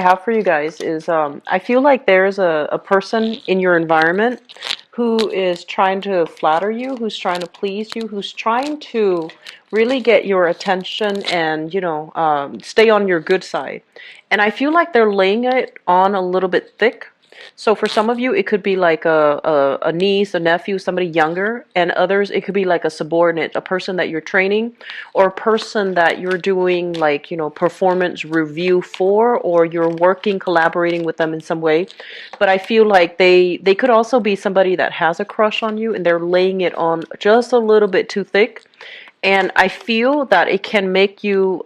I have for you guys is I feel like there's a person in your environment who is trying to flatter you, who's trying to please you, who's trying to really get your attention and, stay on your good side. And I feel like they're laying it on a little bit thick. So for some of you, it could be like a niece, a nephew, somebody younger, and others, it could be like a subordinate, a person that you're training, or a person that you're doing like, performance review for, or you're working, collaborating with them in some way. But I feel like they could also be somebody that has a crush on you and they're laying it on just a little bit too thick. And I feel that it can make you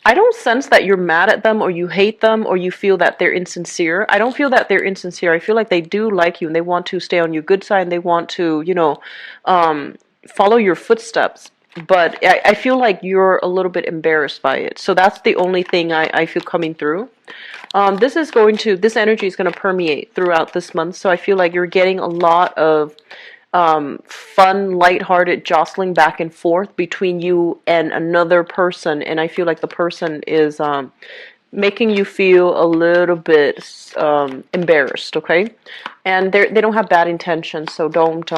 I don't sense that you're mad at them or you hate them or you feel that they're insincere. I don't feel that they're insincere. I feel like they do like you and they want to stay on your good side and they want to, follow your footsteps. But I feel like you're a little bit embarrassed by it. So that's the only thing I feel coming through. This energy is going to permeate throughout this month. So I feel like you're getting a lot of fun, lighthearted jostling back and forth between you and another person, and I feel like the person is making you feel a little bit embarrassed, okay? And they don't have bad intentions, so don't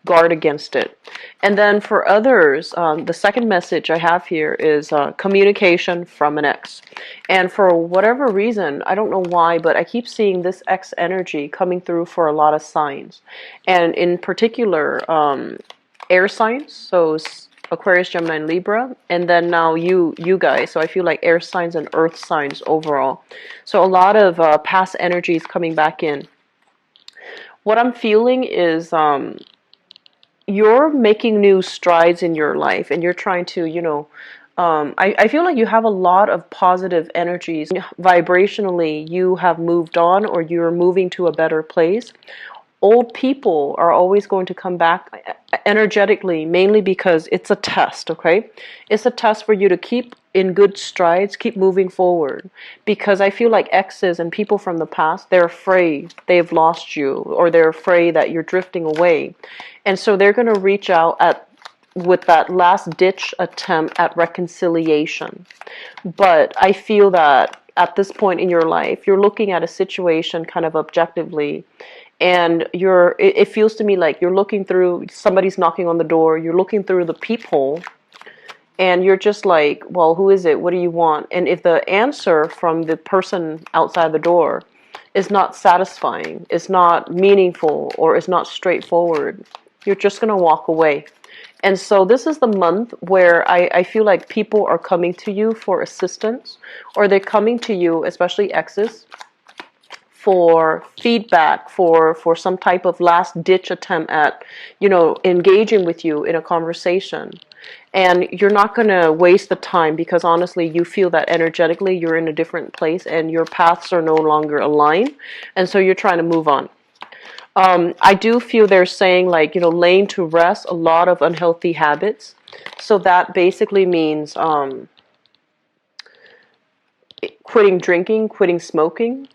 guard against it. And then for others, the second message I have here is communication from an ex. And for whatever reason, I don't know why, but I keep seeing this ex energy coming through for a lot of signs. And in particular, air signs, so Aquarius, Gemini, and Libra, and then now you guys. So I feel like air signs and earth signs overall. So a lot of past energies coming back in. What I'm feeling is you're making new strides in your life, and you're trying to, I feel like you have a lot of positive energies. Vibrationally, you have moved on, or you're moving to a better place. Old people are always going to come back energetically, mainly because it's a test, okay? It's a test for you to keep in good strides, keep moving forward. Because I feel like exes and people from the past, they're afraid they've lost you, or they're afraid that you're drifting away. And so they're going to reach out with that last ditch attempt at reconciliation. But I feel that at this point in your life, you're looking at a situation kind of objectively, and it feels to me like you're looking through, somebody's knocking on the door, you're looking through the peephole, and you're just like, well, who is it? What do you want? And if the answer from the person outside the door is not satisfying, is not meaningful, or is not straightforward, you're just going to walk away. And so this is the month where I feel like people are coming to you for assistance, or they're coming to you, especially exes, for feedback, for some type of last ditch attempt at, engaging with you in a conversation. And you're not going to waste the time, because honestly, you feel that energetically you're in a different place and your paths are no longer aligned. And so you're trying to move on. I do feel they're saying, like, laying to rest a lot of unhealthy habits. So that basically means quitting drinking, quitting smoking,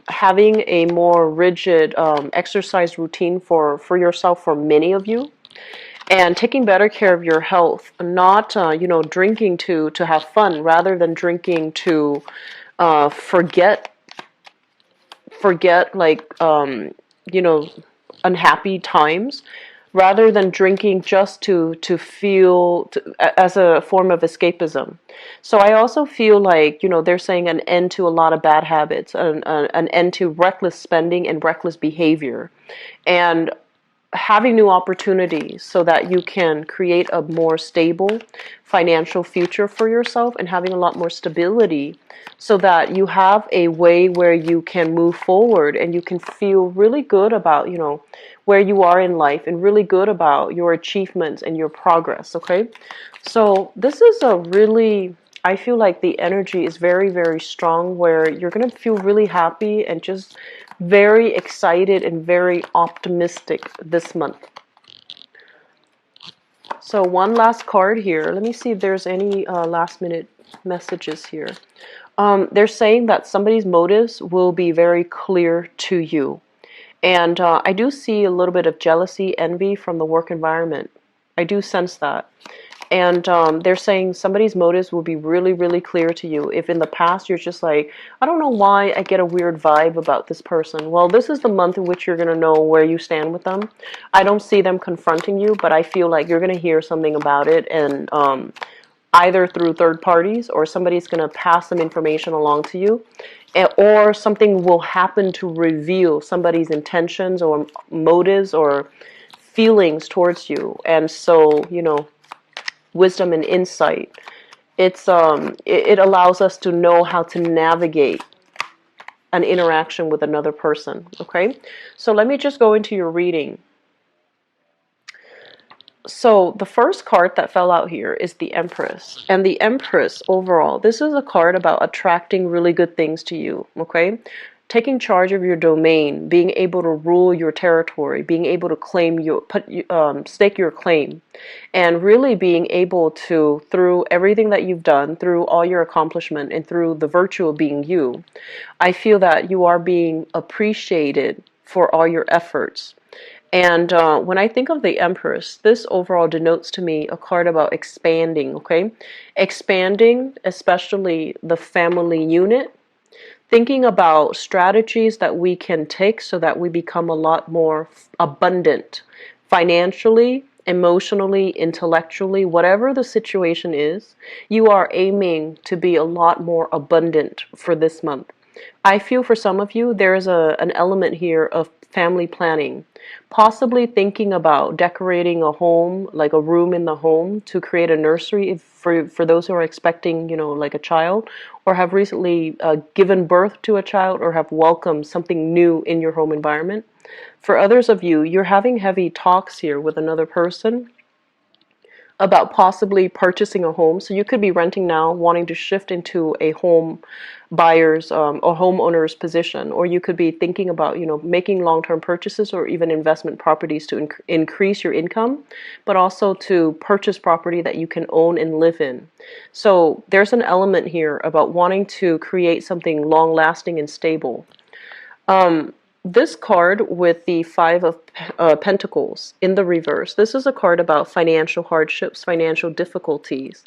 having a more rigid exercise routine for yourself, for many of you, and taking better care of your health. Not drinking to have fun, rather than drinking to forget like unhappy times, rather than drinking just to feel as a form of escapism. So I also feel like, they're saying an end to a lot of bad habits, an end to reckless spending and reckless behavior, and having new opportunities so that you can create a more stable financial future for yourself, and having a lot more stability so that you have a way where you can move forward and you can feel really good about, where you are in life, and really good about your achievements and your progress, okay? So this is I feel like the energy is very, very strong, where you're going to feel really happy and just very excited and very optimistic this month. So one last card here. Let me see if there's any last minute messages here. They're saying that somebody's motives will be very clear to you. And I do see a little bit of jealousy, envy from the work environment. I do sense that. And they're saying somebody's motives will be really, really clear to you. If in the past you're just like, I don't know why I get a weird vibe about this person. Well, this is the month in which you're going to know where you stand with them. I don't see them confronting you, but I feel like you're going to hear something about it, and either through third parties, or somebody's going to pass some information along to you, or something will happen to reveal somebody's intentions or motives or feelings towards you. And so, wisdom and insight, it allows us to know how to navigate an interaction with another person. Okay, so let me just go into your reading. So the first card that fell out here is the Empress. And the Empress, overall, this is a card about attracting really good things to you, okay? Taking charge of your domain, being able to rule your territory, being able to claim stake your claim, and really being able to, through everything that you've done, through all your accomplishment, and through the virtue of being you, I feel that you are being appreciated for all your efforts. And when I think of the Empress, this overall denotes to me a card about expanding, okay? Expanding, especially the family unit, thinking about strategies that we can take so that we become a lot more abundant financially, emotionally, intellectually, whatever the situation is, you are aiming to be a lot more abundant for this month. I feel for some of you, there's an element here of family planning, possibly thinking about decorating a home, like a room in the home, to create a nursery for those who are expecting, like a child, or have recently given birth to a child, or have welcomed something new in your home environment. For others of you, you're having heavy talks here with another person about possibly purchasing a home. So you could be renting now, wanting to shift into a home buyer's or homeowner's position, or you could be thinking about, making long-term purchases or even investment properties to increase your income, but also to purchase property that you can own and live in. So there's an element here about wanting to create something long-lasting and stable. This card with the Five of Pentacles in the reverse, this is a card about financial hardships, financial difficulties.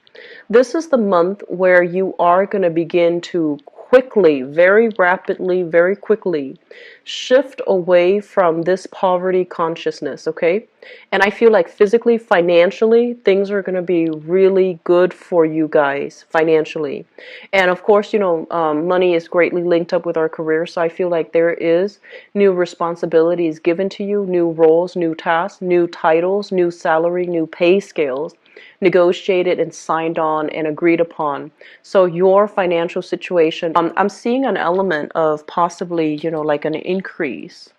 This is the month where you are going to begin to quickly, very rapidly, very quickly shift away from this poverty consciousness, okay? And I feel like physically, financially, things are going to be really good for you guys financially. And of course, money is greatly linked up with our career. So I feel like there is new responsibilities given to you, new roles, new tasks, new titles, new salary, new pay scales, negotiated and signed on and agreed upon. So your financial situation, I'm seeing an element of possibly, like an increase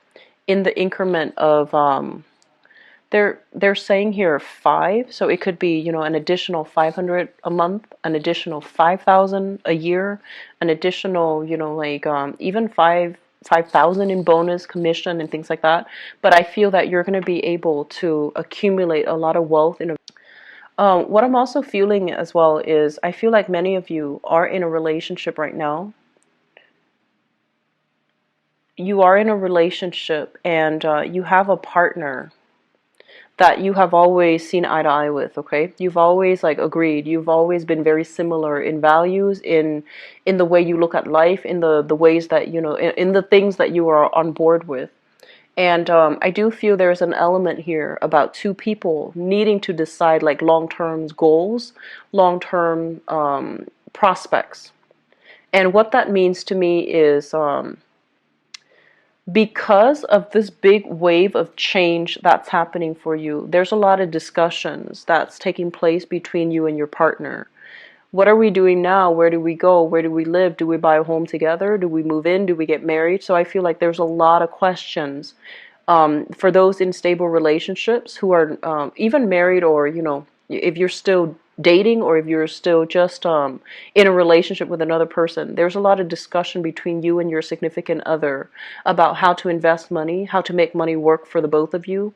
in the increment of, they're saying here 5, so it could be, an additional 500 a month, an additional 5,000 a year, an additional, even 5,000 in bonus, commission, and things like that. But I feel that you're going to be able to accumulate a lot of wealth in a what I'm also feeling as well is I feel like many of you are in a relationship right now. You are in a relationship and you have a partner that you have always seen eye to eye with, okay? You've always agreed. You've always been very similar in values, in the way you look at life, in the ways that, in the things that you are on board with. And I do feel there's an element here about two people needing to decide long-term goals, long-term prospects. And what that means to me is because of this big wave of change that's happening for you, there's a lot of discussions that's taking place between you and your partner. What are we doing now? Where do we go? Where do we live? Do we buy a home together? Do we move in? Do we get married? So I feel like there's a lot of questions for those in stable relationships who are even married, or, if you're still dating, or if you're still just in a relationship with another person. There's a lot of discussion between you and your significant other about how to invest money, how to make money work for the both of you.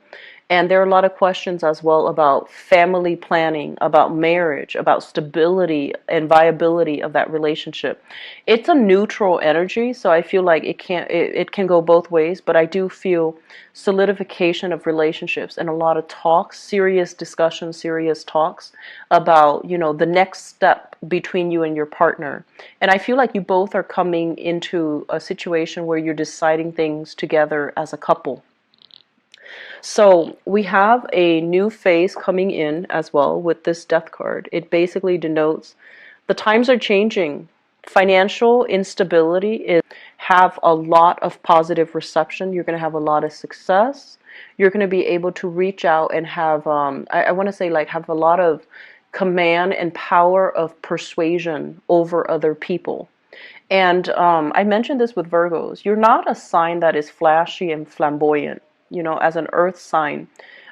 And there are a lot of questions as well about family planning, about marriage, about stability and viability of that relationship. It's a neutral energy, so I feel like it can go both ways, but I do feel solidification of relationships and a lot of talks, serious discussions, serious talks about, the next step between you and your partner. And I feel like you both are coming into a situation where you're deciding things together as a couple. So we have a new phase coming in as well with this death card. It basically denotes the times are changing. Financial instability is have a lot of positive reception. You're going to have a lot of success. You're going to be able to reach out and have, I want to say like have a lot of command and power of persuasion over other people. And I mentioned this with Virgos. You're not a sign that is flashy and flamboyant, as an earth sign.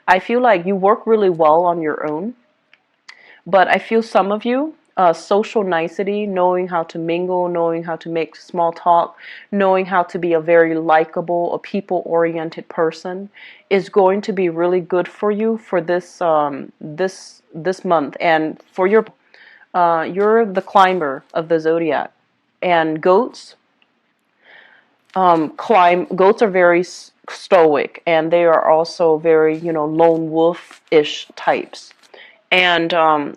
I feel like you work really well on your own, but I feel some of you, social nicety, knowing how to mingle, knowing how to make small talk, knowing how to be a very likable, a people-oriented person, is going to be really good for you for this month. And for you're the climber of the zodiac, and goats are very stoic, and they are also very, lone wolf-ish types. And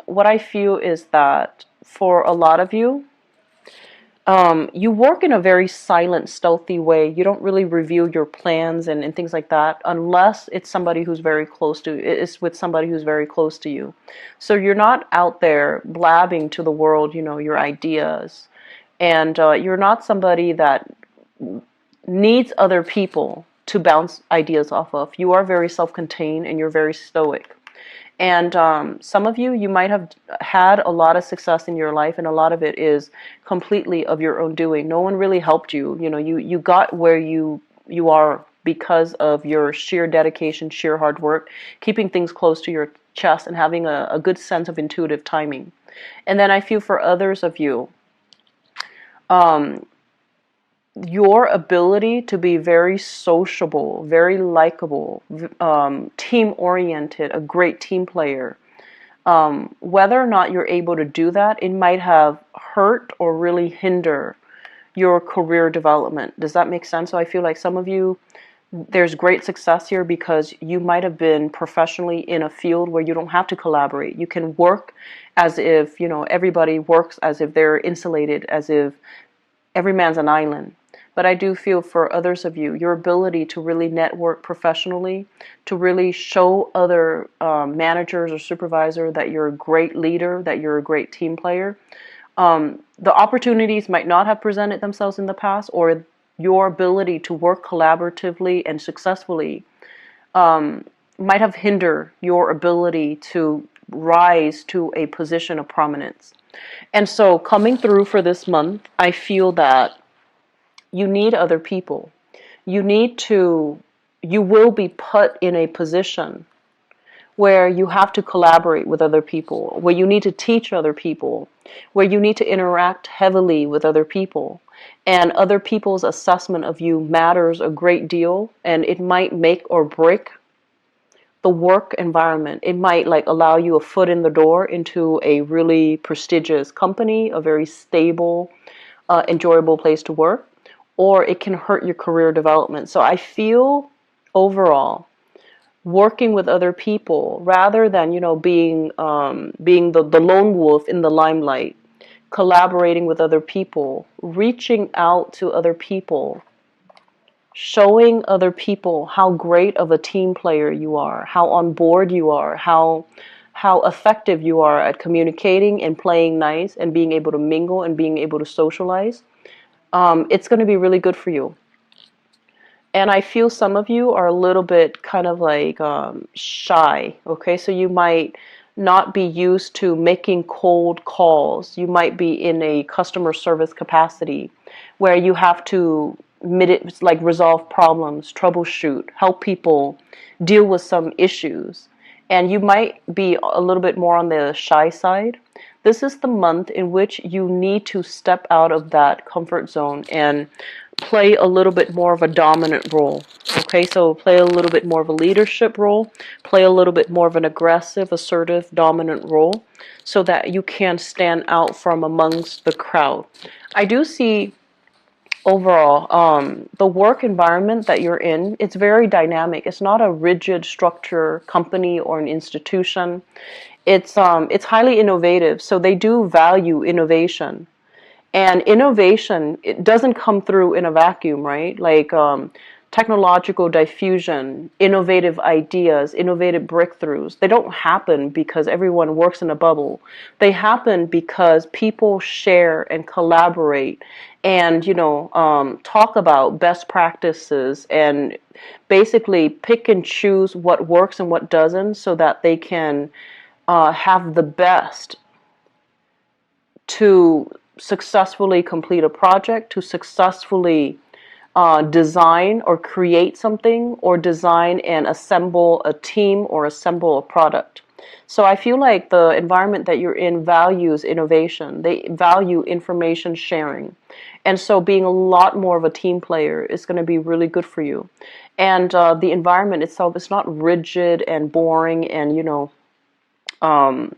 what I feel is that for a lot of you, you work in a very silent, stealthy way. You don't really reveal your plans and things like that unless it's somebody who's very close to it's with somebody who's very close to you. So you're not out there blabbing to the world, your ideas. And you're not somebody that needs other people to bounce ideas off of. You are very self-contained and you're very stoic. And some of you might have had a lot of success in your life, and a lot of it is completely of your own doing. No one really helped you. You got where you are because of your sheer dedication, sheer hard work, keeping things close to your chest, and having a good sense of intuitive timing. And then I feel for others of you, your ability to be very sociable, very likable, team-oriented, a great team player, whether or not you're able to do that, it might have hurt or really hinder your career development. Does that make sense? So I feel like some of you, there's great success here because you might have been professionally in a field where you don't have to collaborate. You can work as if, everybody works as if they're insulated, as if every man's an island. But I do feel for others of you, your ability to really network professionally, to really show other managers or supervisor that you're a great leader, that you're a great team player. The opportunities might not have presented themselves in the past, or your ability to work collaboratively and successfully might have hindered your ability to rise to a position of prominence. And so coming through for this month, I feel that you need other people. You will be put in a position where you have to collaborate with other people, where you need to teach other people, where you need to interact heavily with other people. And other people's assessment of you matters a great deal, and it might make or break the work environment. It might allow you a foot in the door into a really prestigious company, a very stable, enjoyable place to work, or it can hurt your career development. So I feel overall, working with other people rather than being the lone wolf in the limelight, collaborating with other people, reaching out to other people, showing other people how great of a team player you are, how on board you are, how effective you are at communicating and playing nice and being able to mingle and being able to socialize. It's going to be really good for you. And I feel some of you are a little bit kind of shy, okay? So you might not be used to making cold calls. You might be in a customer service capacity where you have to resolve problems, troubleshoot, help people deal with some issues. And you might be a little bit more on the shy side. This is the month in which you need to step out of that comfort zone and play a little bit more of a dominant role. Okay, so play a little bit more of a leadership role, play a little bit more of an aggressive, assertive, dominant role, so that you can stand out from amongst the crowd. I do see overall the work environment that you're in, it's very dynamic. It's not a rigid structure company or an institution. It's highly innovative, so they do value innovation. And innovation, it doesn't come through in a vacuum, right? Like technological diffusion, innovative ideas, innovative breakthroughs, they don't happen because everyone works in a bubble. They happen because people share and collaborate and, talk about best practices and basically pick and choose what works and what doesn't so that they can have the best to successfully complete a project, to successfully design or create something, or design and assemble a team or assemble a product. So I feel like the environment that you're in values innovation. They value information sharing. And so being a lot more of a team player is going to be really good for you. And the environment itself is not rigid and boring and, um,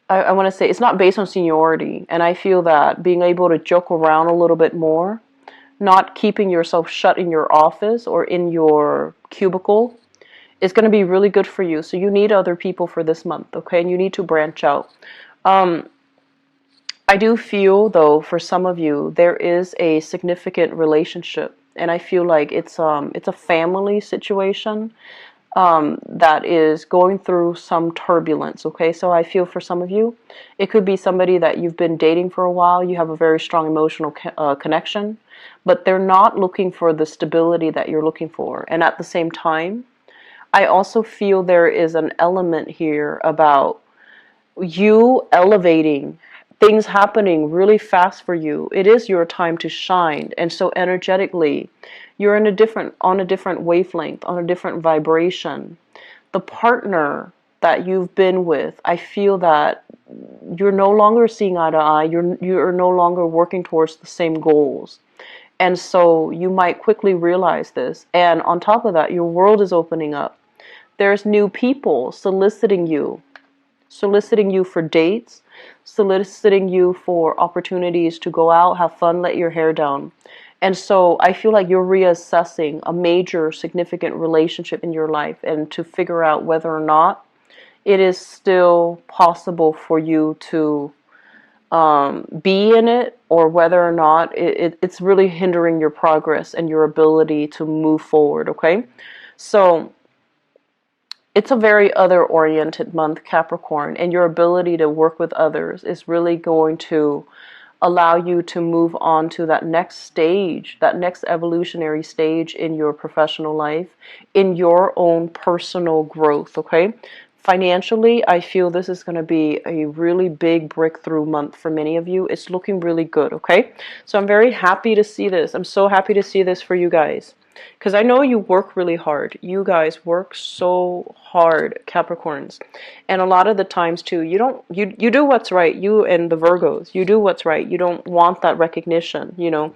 I want to say it's not based on seniority. And I feel that being able to joke around a little bit more, not keeping yourself shut in your office or in your cubicle, is going to be really good for you. So you need other people for this month, okay? And you need to branch out. Um, I do feel, though, for some of you, there is a significant relationship, and I feel like it's a family situation that is going through some turbulence, okay? So I feel for some of you, it could be somebody that you've been dating for a while, you have a very strong emotional connection, but they're not looking for the stability that you're looking for. And at the same time, I also feel there is an element here about you elevating, things happening really fast for you. It is your time to shine. And so energetically, you're in on a different wavelength, on a different vibration. The partner that you've been with, I feel that you're no longer seeing eye to eye. You're no longer working towards the same goals. And so you might quickly realize this. And on top of that, your world is opening up. There's new people soliciting you for dates, soliciting you for opportunities to go out, have fun, let your hair down. And so I feel like you're reassessing a major significant relationship in your life and to figure out whether or not it is still possible for you to be in it, or whether or not it's really hindering your progress and your ability to move forward, okay? So it's a very other-oriented month, Capricorn, and your ability to work with others is really going to allow you to move on to that next stage, that next evolutionary stage in your professional life, in your own personal growth, okay? Financially, I feel this is going to be a really big breakthrough month for many of you. It's looking really good, okay? So I'm very happy to see this. I'm so happy to see this for you guys. Because I know you work really hard. You guys work so hard, Capricorns. And a lot of the times too, you do what's right. You and the Virgos, you do what's right. You don't want that recognition, you know.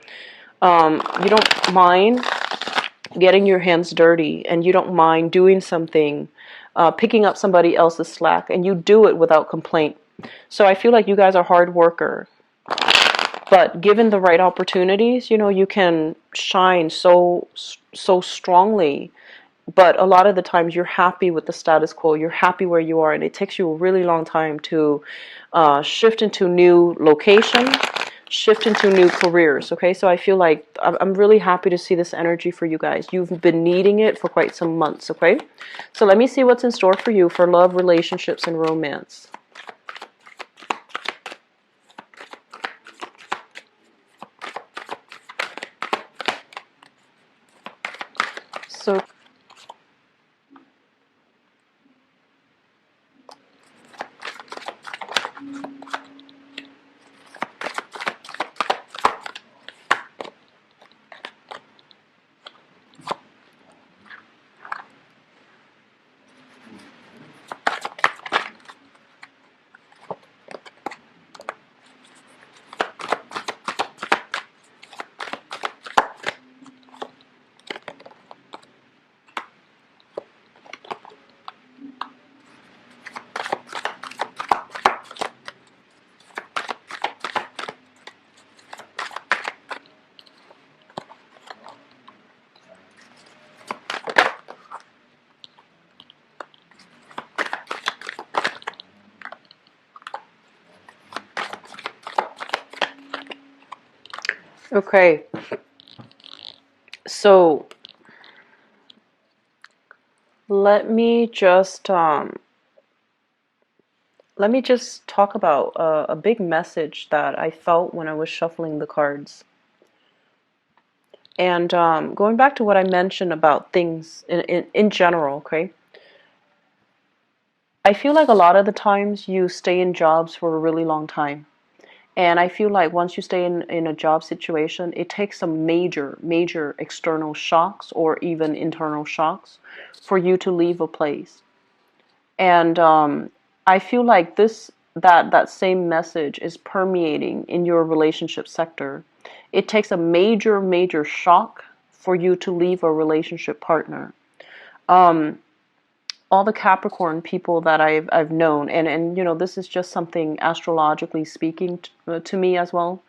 You don't mind getting your hands dirty, and you don't mind doing something, picking up somebody else's slack, and you do it without complaint. So I feel like you guys are hard worker. But given the right opportunities, you know, you can shine so strongly. But a lot of the times you're happy with the status quo. You're happy where you are, and it takes you a really long time to shift into new location, shift into new careers. Okay, so I feel like I'm really happy to see this energy for you guys. You've been needing it for quite some months. Okay, so let me see what's in store for you for love, relationships, and romance. So Okay. So let me just talk about a big message that I felt when I was shuffling the cards. And going back to what I mentioned about things in general, okay? I feel like a lot of the times you stay in jobs for a really long time. And I feel like once you stay in a job situation, it takes some major external shocks or even internal shocks for you to leave a place. And I feel like that same message is permeating in your relationship sector. It takes a major shock for you to leave a relationship partner. Um, all the Capricorn people that I've known, and this is just something astrologically speaking to me as well.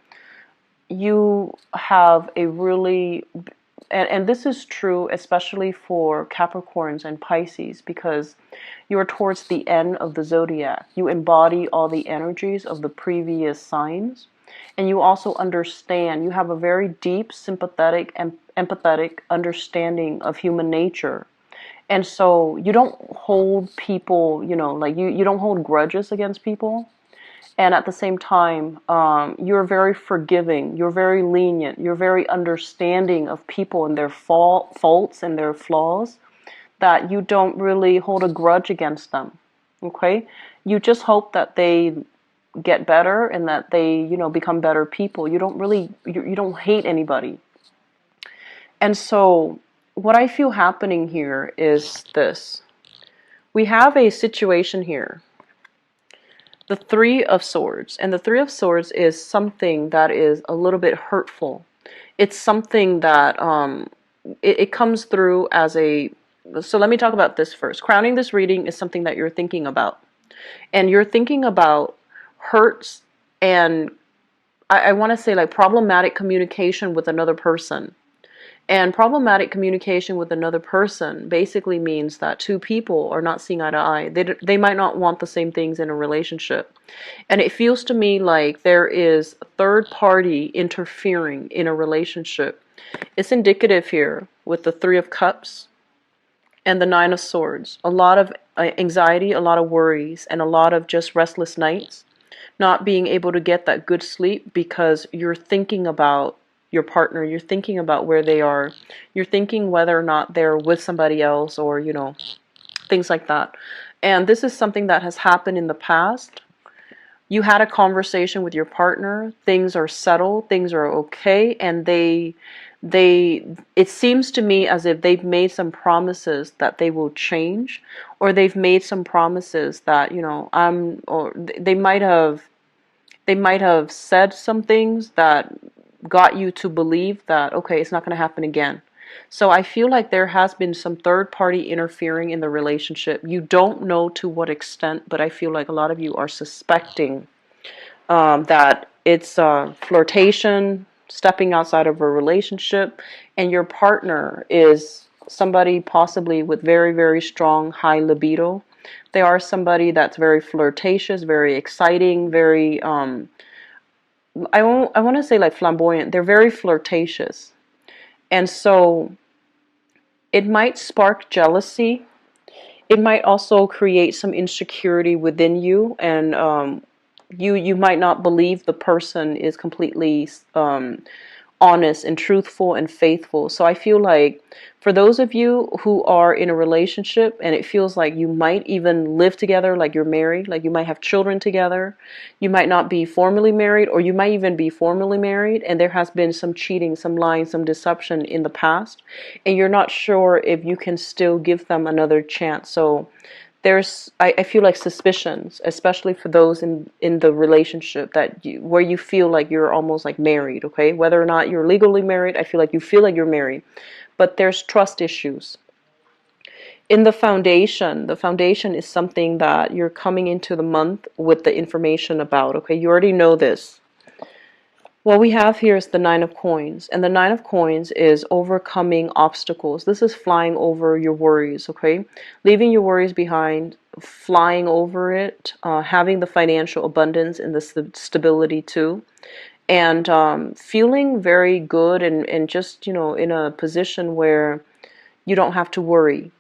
You have a really, and this is true especially for Capricorns and Pisces, because you're towards the end of the zodiac. You embody all the energies of the previous signs, and you also understand. You have a very deep, sympathetic, and empathetic understanding of human nature. And so you don't hold people, like you don't hold grudges against people. And at the same time, you're very forgiving, you're very lenient, you're very understanding of people and their faults and their flaws, that you don't really hold a grudge against them. Okay? You just hope that they get better and that they, become better people. You don't really, you don't hate anybody. And so what I feel happening here is this. We have a situation here, the Three of Swords. And the Three of Swords is something that is a little bit hurtful. It's something that it comes through as a... So let me talk about this first. Crowning this reading is something that you're thinking about. And you're thinking about hurts and I want to say like problematic communication with another person. And problematic communication with another person basically means that two people are not seeing eye to eye. They might not want the same things in a relationship. And it feels to me like there is a third party interfering in a relationship. It's indicative here with the Three of Cups and the Nine of Swords. A lot of anxiety, a lot of worries, and a lot of just restless nights. Not being able to get that good sleep because you're thinking about your partner, you're thinking about where they are, you're thinking whether or not they're with somebody else or, things like that. And this is something that has happened in the past. You had a conversation with your partner, things are settled, things are okay, and it seems to me as if they've made some promises that they will change, or they've made some promises that, or they might have said some things that got you to believe that, okay, it's not going to happen again. So I feel like there has been some third party interfering in the relationship. You don't know to what extent, but I feel like a lot of you are suspecting that it's flirtation, stepping outside of a relationship, and your partner is somebody possibly with very strong high libido. They are somebody that's very flirtatious, very exciting, very I want to say like flamboyant. They're very flirtatious. And so it might spark jealousy. It might also create some insecurity within you, and you might not believe the person is completely honest and truthful and faithful. So I feel like for those of you who are in a relationship and it feels like you might even live together, like you're married, like you might have children together, you might not be formally married, or you might even be formally married, and there has been some cheating, some lying, some deception in the past, and you're not sure if you can still give them another chance. So I feel like suspicions, especially for those in the relationship where you feel like you're almost like married, okay? Whether or not you're legally married, I feel like you're married. But there's trust issues. In the foundation is something that you're coming into the month with the information about, okay? You already know this. What we have here is the Nine of Coins, and the Nine of Coins is overcoming obstacles. This is flying over your worries, okay? Leaving your worries behind, flying over it, having the financial abundance and the stability too. and feeling very good, and just, in a position where you don't have to worry.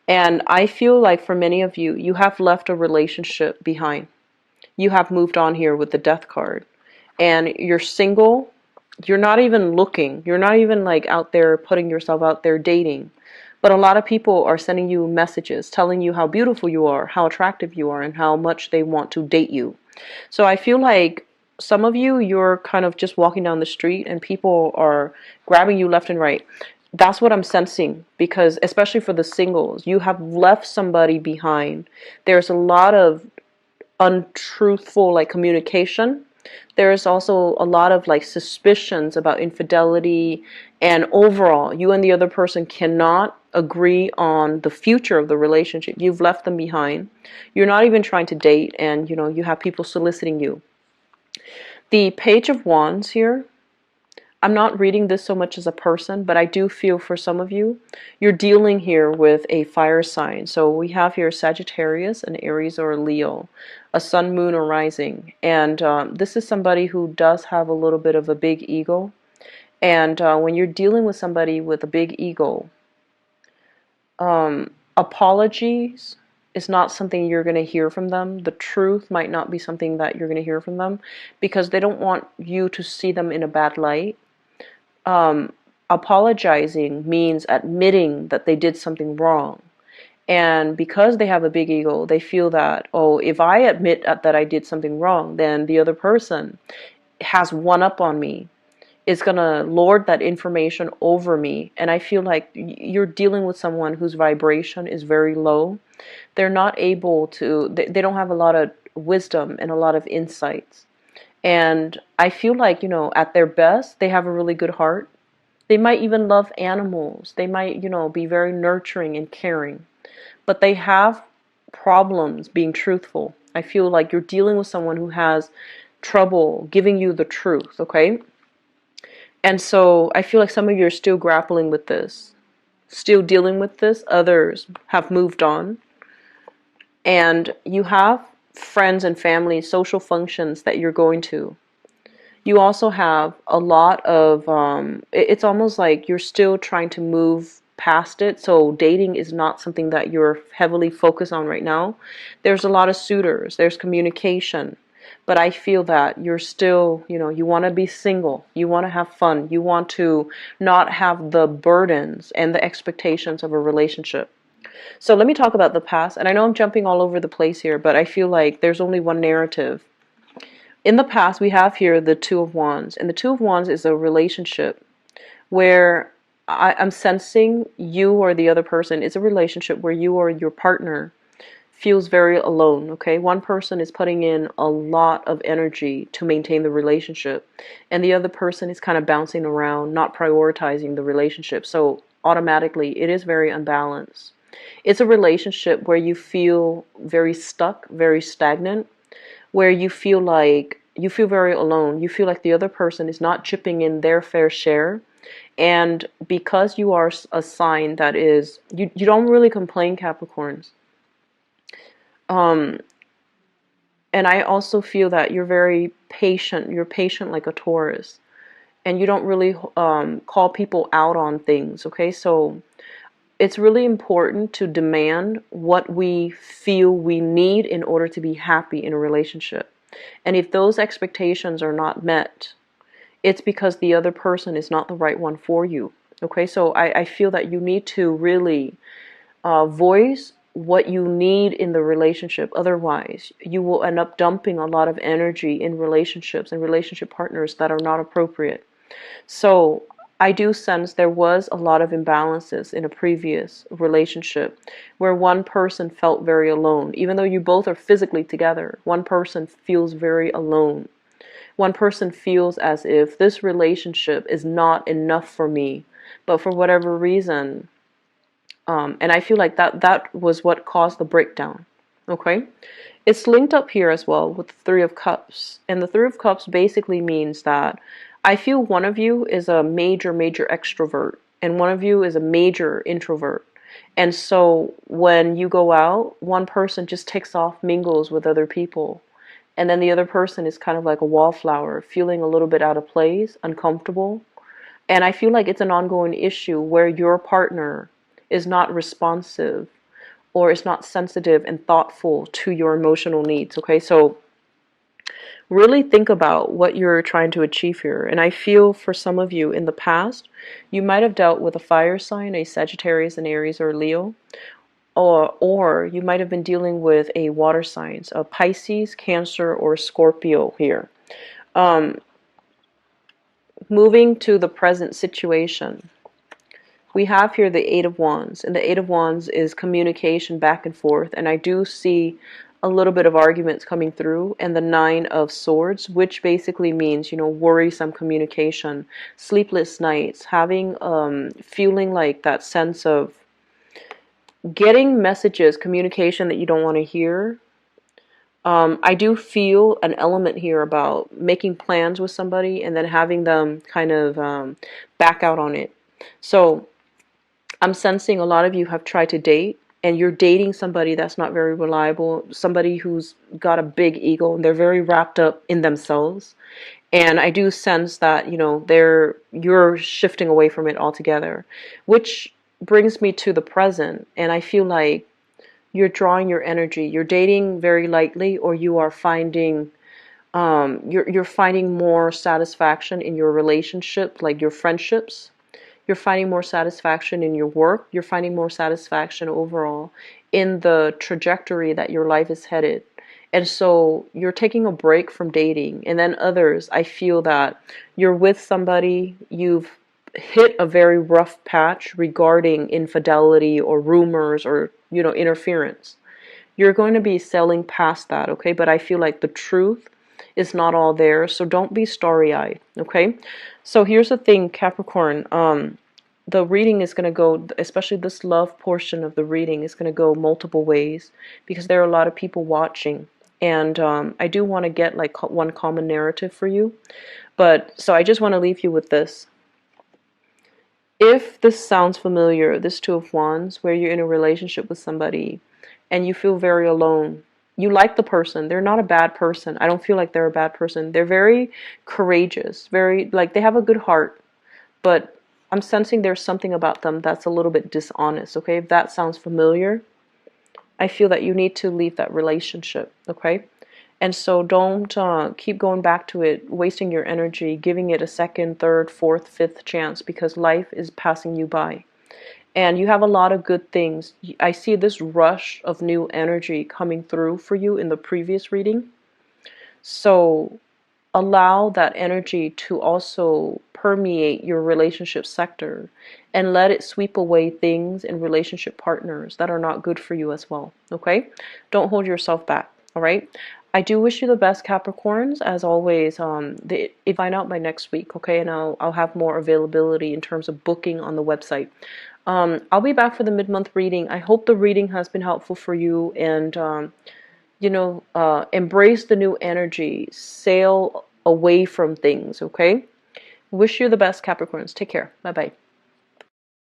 And I feel like for many of you, you have left a relationship behind. You have moved on here with the death card. And you're single. You're not even looking. You're not even like out there putting yourself out there dating. But a lot of people are sending you messages telling you how beautiful you are, how attractive you are, and how much they want to date you. So I feel like some of you, you're kind of just walking down the street and people are grabbing you left and right. That's what I'm sensing, because especially for the singles, you have left somebody behind. There's a lot of untruthful like communication. There is also a lot of like suspicions about infidelity, and overall you and the other person cannot agree on the future of the relationship. You've left them behind. You're not even trying to date, and you have people soliciting you. The Page of Wands here, I'm not reading this so much as a person, but I do feel for some of you, you're dealing here with a fire sign. So we have here Sagittarius, an Aries, or a Leo, a sun, moon, or rising. And this is somebody who does have a little bit of a big ego. And when you're dealing with somebody with a big ego, apologies is not something you're going to hear from them. The truth might not be something that you're going to hear from them, because they don't want you to see them in a bad light. Apologizing means admitting that they did something wrong. And because they have a big ego, they feel that, oh, if I admit that I did something wrong, then the other person has one up on me, is going to lord that information over me. And I feel like you're dealing with someone whose vibration is very low. They're not able to, they don't have a lot of wisdom and a lot of insights. And I feel like, at their best, they have a really good heart. They might even love animals. They might, be very nurturing and caring. But they have problems being truthful. I feel like you're dealing with someone who has trouble giving you the truth, okay? And so I feel like some of you are still grappling with this, still dealing with this. Others have moved on. And you have friends and family, social functions that you're going to. You also have a lot of, it's almost like you're still trying to move past it. So dating is not something that you're heavily focused on right now. There's a lot of suitors, there's communication. But I feel that you're still, you want to be single. You want to have fun. You want to not have the burdens and the expectations of a relationship. So let me talk about the past. And I know I'm jumping all over the place here, but I feel like there's only one narrative. In the past, we have here the Two of Wands. And the Two of Wands is a relationship where I'm sensing you or the other person. It's a relationship where you or your partner feels very alone, okay? One person is putting in a lot of energy to maintain the relationship, and the other person is kind of bouncing around, not prioritizing the relationship. So automatically, it is very unbalanced. It's a relationship where you feel very stuck, very stagnant, where you feel very alone. You feel like the other person is not chipping in their fair share. And because you are a sign that is, you don't really complain, Capricorns. And I also feel that you're very patient. You're patient like a Taurus. And you don't really call people out on things, okay? So it's really important to demand what we feel we need in order to be happy in a relationship. And if those expectations are not met, it's because the other person is not the right one for you. Okay, so I feel that you need to really voice what you need in the relationship. Otherwise, you will end up dumping a lot of energy in relationships and relationship partners that are not appropriate. So I do sense there was a lot of imbalances in a previous relationship where one person felt very alone. Even though you both are physically together, one person feels very alone. One person feels as if this relationship is not enough for me, but for whatever reason, and I feel like that was what caused the breakdown. Okay? It's linked up here as well with the Three of Cups. And the Three of Cups basically means that I feel one of you is a major extrovert and one of you is a major introvert. And so when you go out, one person just takes off, mingles with other people. And then the other person is kind of like a wallflower, feeling a little bit out of place, uncomfortable. And I feel like it's an ongoing issue where your partner is not responsive or is not sensitive and thoughtful to your emotional needs. Okay, so really think about what you're trying to achieve here. And I feel for some of you in the past, you might have dealt with a fire sign, a Sagittarius, an Aries, or Leo. Or you might have been dealing with a water sign, a Pisces, Cancer, or Scorpio here. Moving to the present situation, we have here the Eight of Wands, and the Eight of Wands is communication back and forth, and I do see a little bit of arguments coming through, and the Nine of Swords, which basically means, you know, worrisome communication, sleepless nights, having feeling like that sense of getting messages, communication that you don't want to hear. I do feel an element here about making plans with somebody and then having them kind of back out on it. So I'm sensing a lot of you have tried to date and you're dating somebody that's not very reliable, somebody who's got a big ego and they're very wrapped up in themselves. And I do sense that, you know, you're shifting away from it altogether, which brings me to the present. And I feel like you're drawing your energy. You're dating very lightly, or you are finding you're finding more satisfaction in your relationship, like your friendships. You're finding more satisfaction in your work. You're finding more satisfaction overall in the trajectory that your life is headed. And so you're taking a break from dating. And then others, I feel that you're with somebody, you've hit a very rough patch regarding infidelity or rumors or, you know, interference. You're going to be sailing past that, okay? But I feel like the truth is not all there, so don't be starry-eyed, okay? So here's the thing, Capricorn. The reading is going to go, especially this love portion of the reading, is going to go multiple ways because there are a lot of people watching. And I do want to get like one common narrative for you. But so I just want to leave you with this. If this sounds familiar, this Two of Wands, where you're in a relationship with somebody and you feel very alone, you like the person, they're not a bad person. I don't feel like they're a bad person. They're very courageous, very, like, they have a good heart, but I'm sensing there's something about them that's a little bit dishonest, okay? If that sounds familiar, I feel that you need to leave that relationship, okay? And so don't keep going back to it, wasting your energy, giving it a second, third, fourth, fifth chance, because life is passing you by. And you have a lot of good things. I see this rush of new energy coming through for you in the previous reading. So allow that energy to also permeate your relationship sector and let it sweep away things and relationship partners that are not good for you as well. Okay? Don't hold yourself back. All right? I do wish you the best, Capricorns. As always, if find out by next week, okay? And I'll have more availability in terms of booking on the website. I'll be back for the mid-month reading. I hope the reading has been helpful for you, and you know, embrace the new energy, sail away from things, okay? Wish you the best, Capricorns. Take care. Bye-bye.